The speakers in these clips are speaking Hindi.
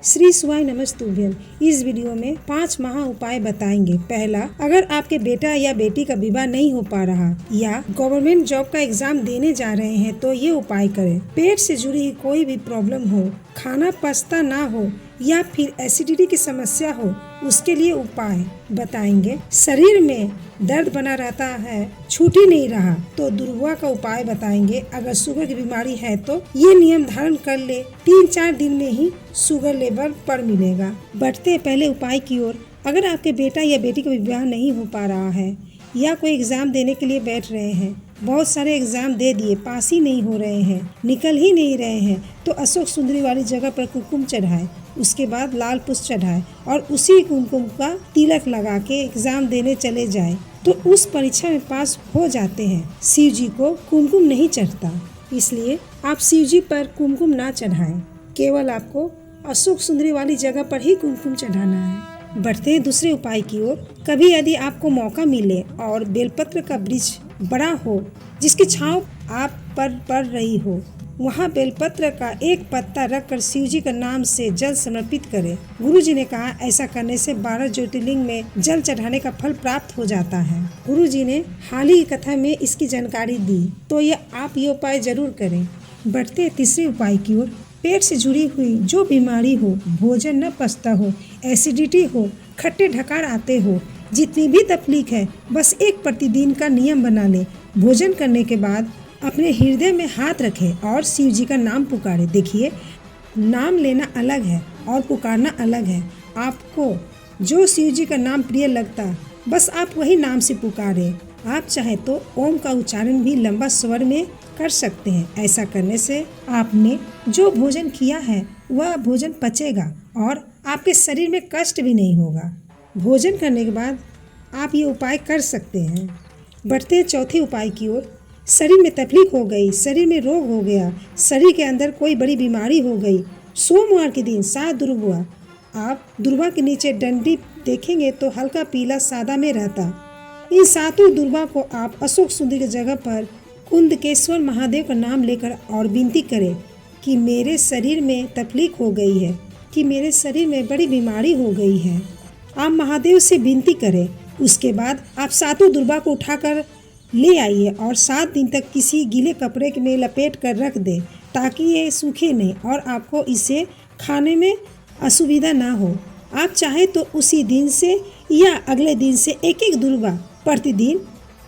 श्री शिवाय नमस्तुभ्यम। इस वीडियो में 5 महा उपाय बताएंगे। पहला, अगर आपके बेटा या बेटी का विवाह नहीं हो पा रहा या गवर्नमेंट जॉब का एग्जाम देने जा रहे हैं तो ये उपाय करें। पेट से जुड़ी कोई भी प्रॉब्लम हो, खाना पचता ना हो या फिर एसिडिटी की समस्या हो, उसके लिए उपाय बताएंगे। शरीर में दर्द बना रहता है, छूट ही नहीं रहा, तो दुर्वा का उपाय बताएंगे। अगर शुगर की बीमारी है तो ये नियम धारण कर ले, 3-4 दिन में ही शुगर लेवल पर मिलेगा। बढ़ते हैं पहले उपाय की ओर। अगर आपके बेटा या बेटी का विवाह नहीं हो पा रहा है या कोई एग्जाम देने के लिए बैठ रहे हैं, बहुत सारे एग्जाम दे दिए, पास ही नहीं हो रहे हैं, निकल ही नहीं रहे हैं, तो अशोक सुंदरी वाली जगह पर कुमकुम चढ़ाए, उसके बाद लाल पुष्प चढ़ाए और उसी कुमकुम का तिलक लगा के एग्जाम देने चले जाए तो उस परीक्षा में पास हो जाते हैं। शिव जी को कुमकुम नहीं चढ़ता, इसलिए आप शिव जी पर कुमकुम ना चढ़ाएं, केवल आपको अशोक सुंदरी वाली जगह पर ही कुमकुम चढ़ाना है। बढ़ते हैं दूसरे उपाय की ओर। कभी यदि आपको मौका मिले और बेलपत्र का वृक्ष बड़ा हो जिसकी छांव आप पर पड़ रही हो, वहाँ बेलपत्र का एक पत्ता रखकर शिव जी का नाम से जल समर्पित करें। गुरु जी ने कहा ऐसा करने से 12 ज्योतिर्लिंग में जल चढ़ाने का फल प्राप्त हो जाता है। गुरु जी ने हाल ही कथा में इसकी जानकारी दी, तो आप ये उपाय जरूर करें। बढ़ते हैं तीसरे उपाय की ओर। पेट से जुड़ी हुई जो बीमारी हो, भोजन न पचता हो, एसिडिटी हो, खट्टे ढकार आते हो, जितनी भी तकलीफ है, बस एक प्रतिदिन का नियम बना ले। भोजन करने के बाद अपने हृदय में हाथ रखें और शिव जी का नाम पुकारे। देखिए, नाम लेना अलग है और पुकारना अलग है। आपको जो शिव जी का नाम प्रिय लगता, बस आप वही नाम से पुकारे। आप चाहे तो ओम का उच्चारण भी लंबा स्वर में कर सकते हैं। ऐसा करने से आपने जो भोजन किया है वह भोजन पचेगा और आपके शरीर में कष्ट भी नहीं होगा। भोजन करने के बाद आप ये उपाय कर सकते हैं। बढ़ते हैं चौथे उपाय की ओर। शरीर में तकलीफ हो गई, शरीर में रोग हो गया, शरीर के अंदर कोई बड़ी बीमारी हो गई, सोमवार के दिन 7 दुर्वा, आप दुर्वा के नीचे डंडी देखेंगे तो हल्का पीला सादा में रहता। इन 7 दुर्वा को आप अशोक सुंदरी की जगह पर कुंदकेश्वर महादेव का नाम लेकर और विनती करें कि मेरे शरीर में तकलीफ हो गई है, कि मेरे शरीर में बड़ी बीमारी हो गई है। आप महादेव से विनती करें। उसके बाद आप 7 दुर्वा को उठाकर ले आइए और 7 दिन तक किसी गीले कपड़े में लपेट कर रख दें ताकि ये सूखे नहीं और आपको इसे खाने में असुविधा ना हो। आप चाहे तो उसी दिन से या अगले दिन से एक दुर्वा प्रतिदिन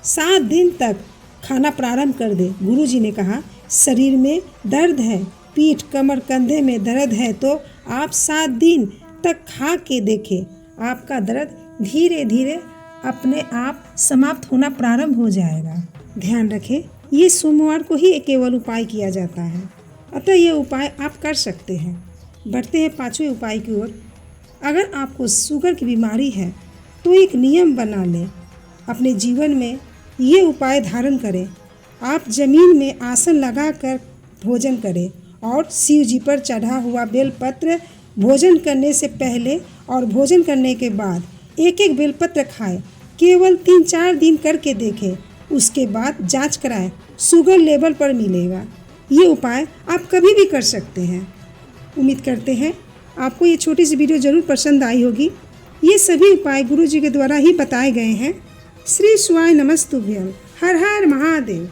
7 दिन तक खाना प्रारंभ कर दे। गुरु जी ने कहा शरीर में दर्द है, पीठ, कमर, कंधे में दर्द है तो आप 7 दिन तक खा के देखें, आपका दर्द धीरे धीरे अपने आप समाप्त होना प्रारंभ हो जाएगा। ध्यान रखें, ये सोमवार को ही केवल उपाय किया जाता है, अतः ये उपाय आप कर सकते हैं। बढ़ते हैं 5वें उपाय की ओर। अगर आपको शुगर की बीमारी है तो एक नियम बना लें, अपने जीवन में ये उपाय धारण करें। आप जमीन में आसन लगाकर भोजन करें और शिव जी पर चढ़ा हुआ बेलपत्र भोजन करने से पहले और भोजन करने के बाद एक बेलपत्र खाएं। केवल 3-4 दिन करके देखें, उसके बाद जांच कराएं, शुगर लेवल पर मिलेगा। ये उपाय आप कभी भी कर सकते हैं। उम्मीद करते हैं आपको ये छोटी सी वीडियो जरूर पसंद आई होगी। ये सभी उपाय गुरु जी के द्वारा ही बताए गए हैं। श्री शिवाय नमस्तुभ्यम। हर हर महादेव।